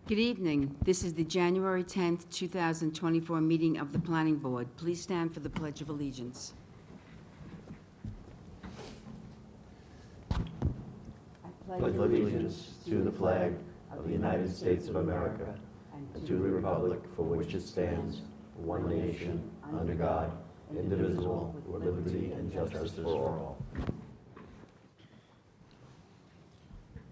Good evening. This is the January 10th, 2024 meeting of the Planning Board. Please stand for the Pledge of Allegiance. Pledge allegiance to the flag of the United States of America and to the republic for which it stands, one nation, under God, indivisible, with liberty and justice for all.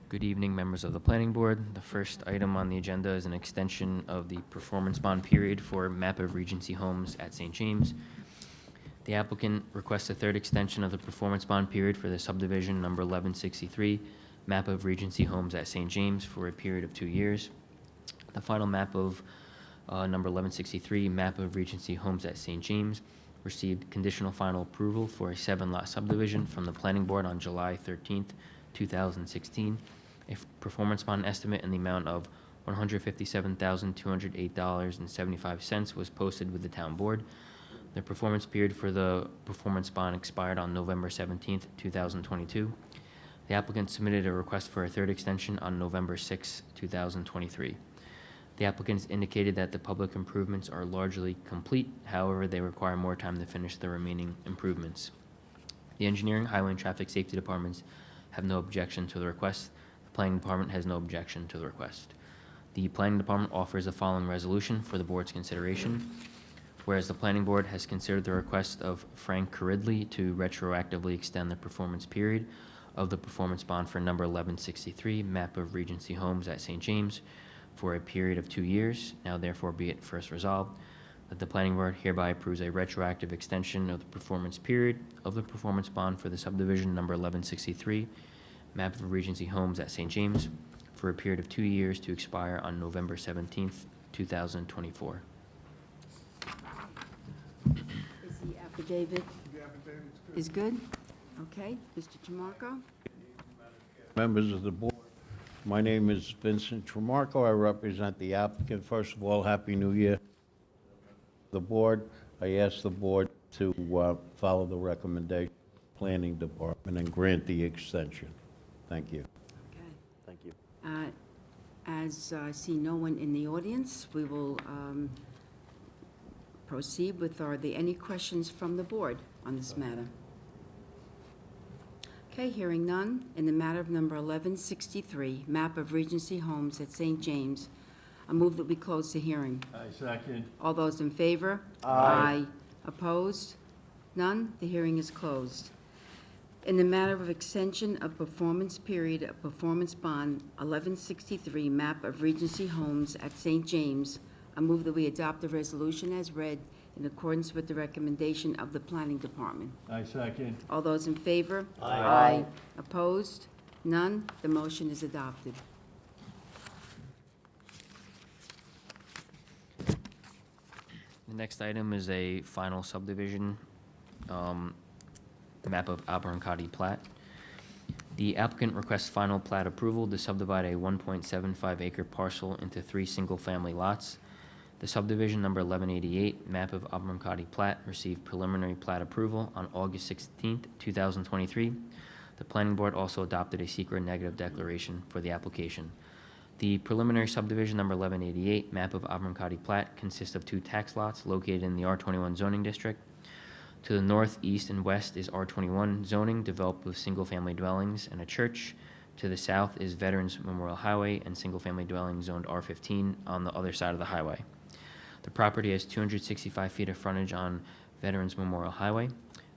Good evening, members of the Planning Board. The first item on the agenda is an extension of the performance bond period for Map of Regency Homes at St. James. The applicant requests a third extension of the performance bond period for the subdivision number 1163, Map of Regency Homes at St. James, for a period of 2 years. The final map of number 1163, Map of Regency Homes at St. James, received conditional final approval for a 7-lot subdivision from the Planning Board on July 13th, 2016. A performance bond estimate in the amount of $157,208.75 was posted with the town board. The performance period for the performance bond expired on November 17th, 2022. The applicant submitted a request for a third extension on November 6, 2023. The applicants indicated that the public improvements are largely complete. However, they require more time to finish the remaining improvements. The engineering, highway, and traffic safety departments have no objection to the request. The planning department has no objection to the request. The planning department offers the following resolution for the board's consideration. Whereas the planning board has considered the request of Frank Caridley to retroactively extend the performance period of the performance bond for number 1163, Map of Regency Homes at St. James, for a period of 2 years. Now therefore be it first resolved that the planning board hereby approves a retroactive extension of the performance period of the performance bond for the subdivision number 1163, Map of Regency Homes at St. James, for a period of 2 years to expire on November 17th, 2024. Is the affidavit? Is good? Okay. Mr. Tramarko? Members of the board, my name is Vincent Tramarko. I represent the applicant. First of all, Happy New Year. The board, I ask the board to follow the recommendation of the Planning Department and grant the extension. Thank you. Okay. Thank you. As I see no one in the audience, we will proceed with, are there any questions from the board on this matter? Okay, hearing none. In the matter of number 1163, Map of Regency Homes at St. James, I move that we close the hearing. I second. All those in favor? Aye. Opposed? None? The hearing is closed. In the matter of extension of performance period of performance bond 1163, Map of Regency Homes at St. James, I move that we adopt the resolution as read in accordance with the recommendation of the Planning Department. I second. All those in favor? Aye. Opposed? None? The motion is adopted. The next item is a final subdivision, map of Abernacotti Plat. The applicant requests final plat approval to subdivide a 1.75 acre parcel into 3 single-family lots. The subdivision number 1188, map of Abernacotti Plat, received preliminary plat approval on August 16th, 2023. The planning board also adopted a secret negative declaration for the application. The preliminary subdivision number 1188, map of Abernacotti Plat, consists of 2 tax lots located in the R21 zoning district. To the north, east, and west is R21 zoning developed with single-family dwellings and a church. To the south is Veterans Memorial Highway and single-family dwellings zoned R15 on the other side of the highway. The property has 265 feet of frontage on Veterans Memorial Highway.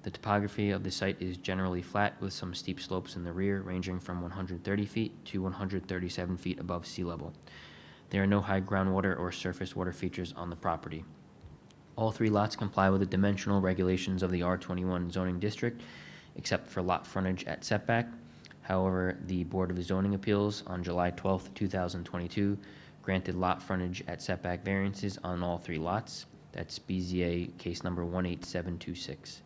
The topography of the site is generally flat with some steep slopes in the rear ranging from 130 feet to 137 feet above sea level. There are no high groundwater or surface water features on the property. All 3 lots comply with the dimensional regulations of the R21 zoning district, except for lot frontage at setback. However, the Board of Zoning Appeals on July 12, 2022, granted lot frontage at setback variances on all 3 lots. That's BZA case number 18726.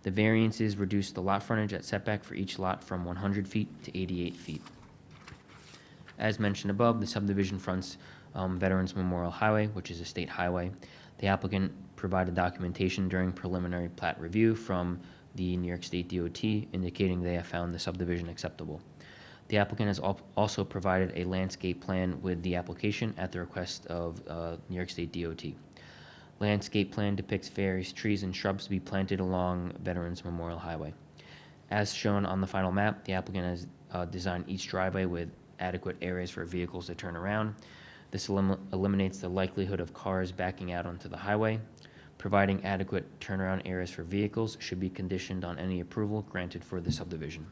The variances reduced the lot frontage at setback for each lot from 100 feet to 88 feet. As mentioned above, the subdivision fronts Veterans Memorial Highway, which is a state highway. The applicant provided documentation during preliminary plat review from the New York State DOT indicating they have found the subdivision acceptable. The applicant has also provided a landscape plan with the application at the request of New York State DOT. Landscape plan depicts various trees and shrubs to be planted along Veterans Memorial Highway. As shown on the final map, the applicant has designed each driveway with adequate areas for vehicles to turn around. This eliminates the likelihood of cars backing out onto the highway. Providing adequate turnaround areas for vehicles should be conditioned on any approval granted for the subdivision.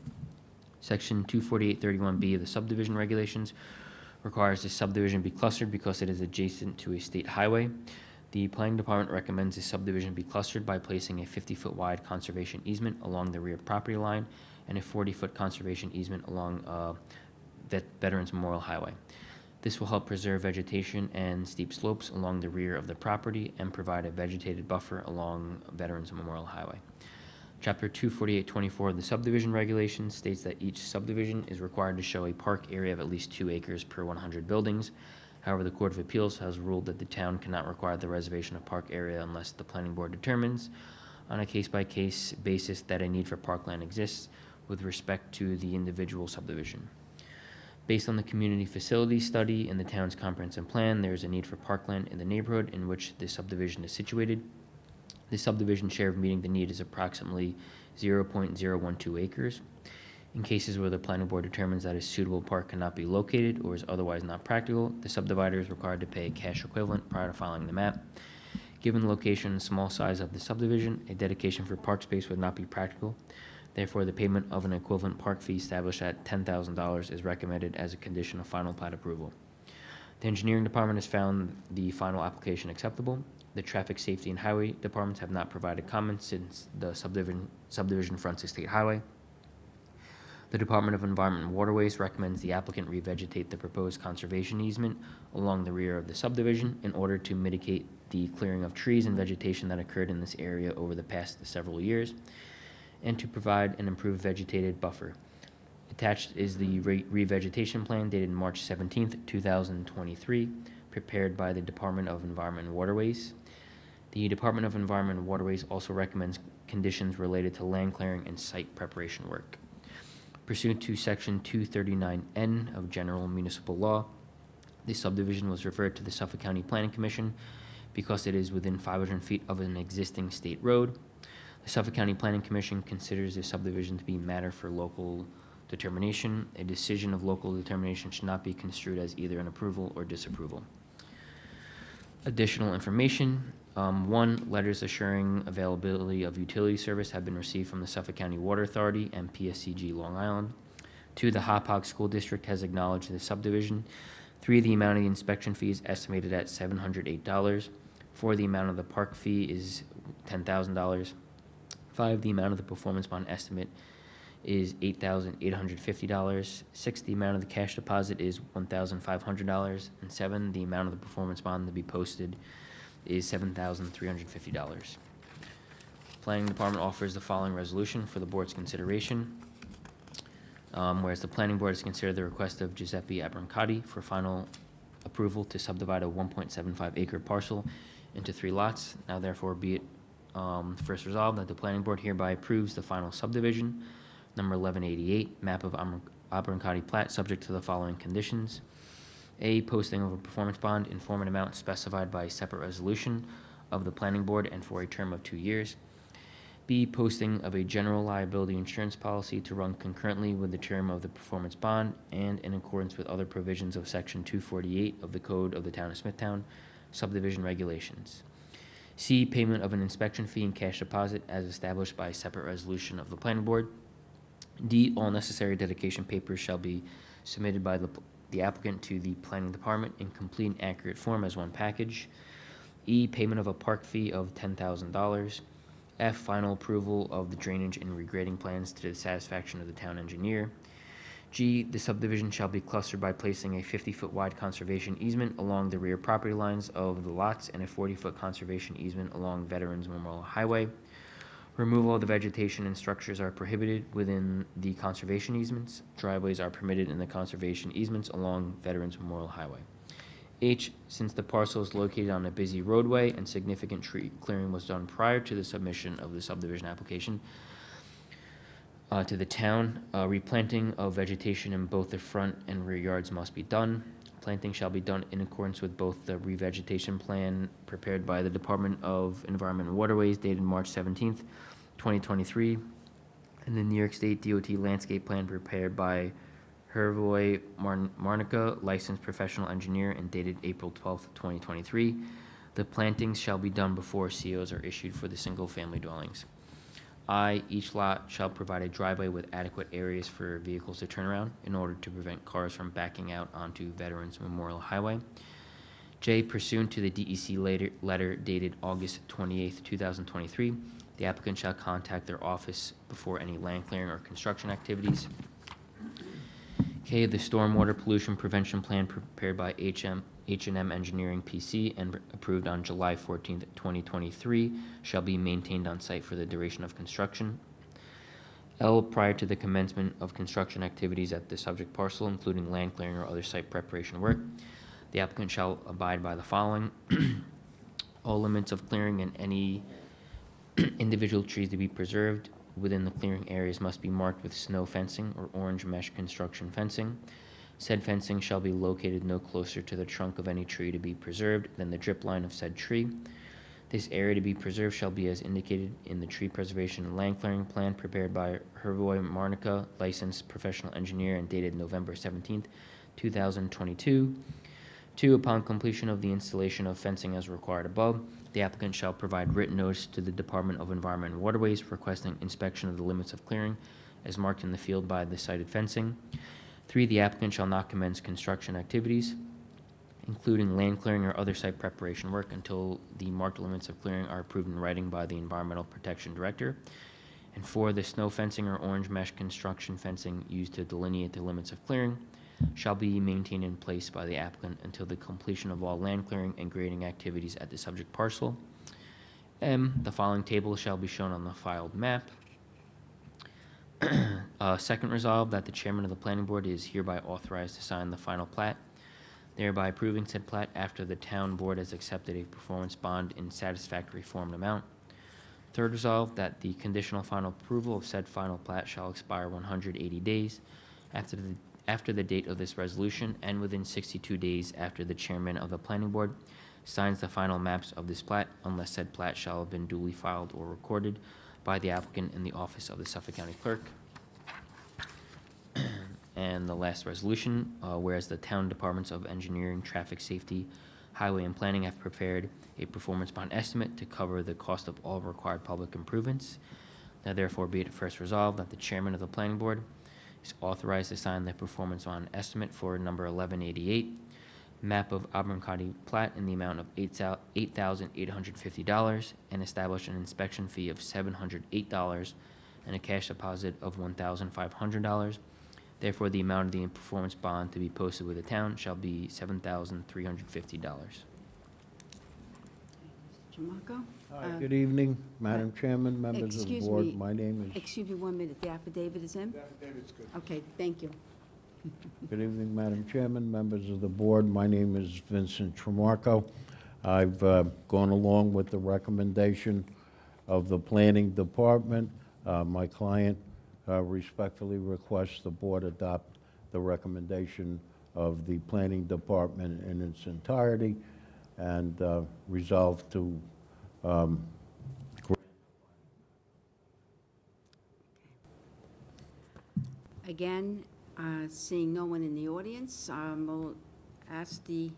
Section 24831B of the subdivision regulations requires the subdivision be clustered because it is adjacent to a state highway. The planning department recommends the subdivision be clustered by placing a 50-foot wide conservation easement along the rear property line and a 40-foot conservation easement along Veterans Memorial Highway. This will help preserve vegetation and steep slopes along the rear of the property and provide a vegetated buffer along Veterans Memorial Highway. Chapter 24824 of the subdivision regulations states that each subdivision is required to show a park area of at least 2 acres per 100 buildings. However, the Court of Appeals has ruled that the town cannot require the reservation of park area unless the planning board determines on a case-by-case basis that a need for parkland exists with respect to the individual subdivision. Based on the community facility study in the town's comprehensive plan, there is a need for parkland in the neighborhood in which the subdivision is situated. The subdivision share of meeting the need is approximately 0.012 acres. In cases where the planning board determines that a suitable park cannot be located or is otherwise not practical, the subdivider is required to pay a cash equivalent prior to filing the map. Given the location and small size of the subdivision, a dedication for park space would not be practical. Therefore, the payment of an equivalent park fee established at $10,000 is recommended as a condition of final plat approval. The engineering department has found the final application acceptable. The traffic safety and highway departments have not provided comments since the subdivision fronts a state highway. The Department of Environment and Waterways recommends the applicant revegetate the proposed conservation easement along the rear of the subdivision in order to mitigate the clearing of trees and vegetation that occurred in this area over the past several years, and to provide an improved vegetated buffer. Attached is the revegetation plan dated March 17th, 2023, prepared by the Department of Environment and Waterways. The Department of Environment and Waterways also recommends conditions related to land clearing and site preparation work. Pursuant to Section 239N of General Municipal Law, this subdivision was referred to the Suffolk County Planning Commission because it is within 500 feet of an existing state road. The Suffolk County Planning Commission considers this subdivision to be matter for local determination. A decision of local determination should not be construed as either an approval or disapproval. Additional information. 1, letters assuring availability of utility service have been received from the Suffolk County Water Authority and PSCG Long Island. 2, the Hauppauge School District has acknowledged the subdivision. 3, the amount of the inspection fee is estimated at $708. 4, the amount of the park fee is $10,000. 5, the amount of the performance bond estimate is $8,850. 6, the amount of the cash deposit is $1,500. And 7, the amount of the performance bond to be posted is $7,350. Planning Department offers the following resolution for the board's consideration. Whereas the planning board has considered the request of Giuseppe Abrancati for final approval to subdivide a 1.75 acre parcel into 3 lots. Now therefore be it first resolved that the planning board hereby approves the final subdivision, number 1188, map of Abrancati plat, subject to the following conditions. A, posting of a performance bond in form and amount specified by a separate resolution of the planning board and for a term of 2 years. B, posting of a general liability insurance policy to run concurrently with the term of the performance bond and in accordance with other provisions of Section 248 of the Code of the Town of Smithtown subdivision regulations. C, payment of an inspection fee and cash deposit as established by a separate resolution of the planning board. D, all necessary dedication papers shall be submitted by the applicant to the planning department in complete and accurate form as one package. E, payment of a park fee of $10,000. F, final approval of the drainage and regrading plans to the satisfaction of the town engineer. G, the subdivision shall be clustered by placing a 50-foot wide conservation easement along the rear property lines of the lots and a 40-foot conservation easement along Veterans Memorial Highway. Removal of the vegetation and structures are prohibited within the conservation easements. Driveways are permitted in the conservation easements along Veterans Memorial Highway. H, since the parcel is located on a busy roadway and significant tree clearing was done prior to the submission of the subdivision application, to the town. Replanting of vegetation in both the front and rear yards must be done. Planting shall be done in accordance with both the revegetation plan prepared by the Department of Environment and Waterways dated March 17th, 2023, and the New York State DOT landscape plan prepared by Hervoy Marnica, licensed professional engineer, and dated April 12th, 2023. The plantings shall be done before COs are issued for the single-family dwellings. Each lot shall provide a driveway with adequate areas for vehicles to turn around in order to prevent cars from backing out onto Veterans Memorial Highway. J, pursuant to the DEC letter dated August 28th, 2023, the applicant shall contact their office before any land clearing or construction activities. K, the stormwater pollution prevention plan prepared by H&M Engineering PC and approved on July 14th, 2023, shall be maintained on site for the duration of construction. L, prior to the commencement of construction activities at the subject parcel, including land clearing or other site preparation work, the applicant shall abide by the following. All limits of clearing and any individual trees to be preserved within the clearing areas must be marked with snow fencing or orange mesh construction fencing. Said fencing shall be located no closer to the trunk of any tree to be preserved than the drip line of said tree. This area to be preserved shall be as indicated in the tree preservation and land clearing plan prepared by Hervoy Marnica, licensed professional engineer, and dated November 17th, 2022. 2, upon completion of the installation of fencing as required above, the applicant shall provide written notice to the Department of Environment and Waterways requesting inspection of the limits of clearing as marked in the field by the cited fencing. 3, the applicant shall not commence construction activities, including land clearing or other site preparation work, until the marked limits of clearing are approved in writing by the Environmental Protection Director. And 4, the snow fencing or orange mesh construction fencing used to delineate the limits of clearing shall be maintained in place by the applicant until the completion of all land clearing and grading activities at the subject parcel. M, the following table shall be shown on the filed map. Second, resolve that the chairman of the planning board is hereby authorized to sign the final plat, thereby approving said plat after the town board has accepted a performance bond in satisfactory form and amount. Third, resolve that the conditional final approval of said final plat shall expire 180 days after the date of this resolution and within 62 days after the chairman of the planning board signs the final maps of this plat, unless said plat shall have been duly filed or recorded by the applicant in the office of the Suffolk County Clerk. And the last resolution, whereas the town departments of engineering, traffic safety, highway, and planning have prepared a performance bond estimate to cover the cost of all required public improvements. Now therefore be it first resolved that the chairman of the planning board is authorized to sign the performance bond estimate for number 1188, map of Abernacotti plat in the amount of $8,850, and establish an inspection fee of $708 and a cash deposit of $1,500. Therefore, the amount of the performance bond to be posted with the town shall be $7,350. Mr. Marco? Good evening, Madam Chairman, members of the Excuse board. me. My name is, Excuse me 1 minute, the affidavit is in? The affidavit's good. Okay, thank you. good evening, Madam Chairman, members of the board. My name is Vincent Tremarco. I've gone along with the recommendation of the Planning Department. My client respectfully requests the board adopt the recommendation of the Planning Department in its entirety and resolve to Again, seeing no one in the audience, we'll ask the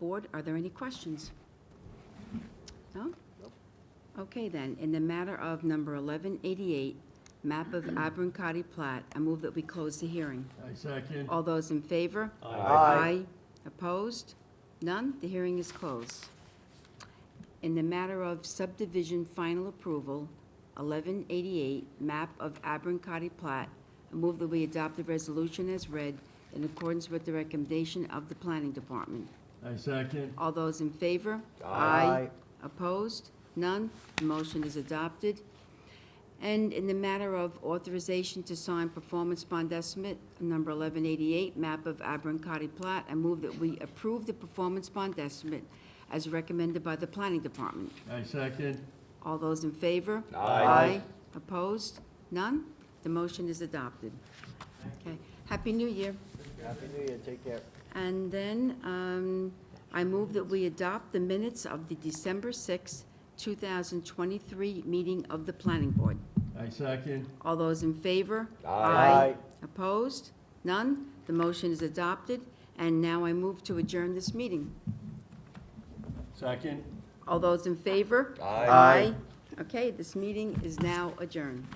board, are there any questions? No? Okay then, in the matter of number 1188, map of Abernacotti plat, I move that we close the hearing. I second. All those in favor? Aye. Opposed? None? The hearing is closed. In the matter of subdivision final approval, 1188, map of Abernacotti plat, I move that we adopt the resolution as read in accordance with the recommendation of the Planning Department. I second. All those in favor? Aye. Opposed? None? The motion is adopted. And in the matter of authorization to sign performance bond estimate, number 1188, map of Abernacotti plat, I move that we approve the performance bond estimate as recommended by the Planning Department. I second. All those in favor? Aye. Opposed? None? The motion is adopted. Okay. Happy New Year. Happy New Year, take care. And then I move that we adopt the minutes of the December 6, 2023 meeting of the Planning Board. I second. All those in favor? Aye. Opposed? None? The motion is adopted, and now I move to adjourn this meeting. Second. All those in favor? Aye. Okay, this meeting is now adjourned.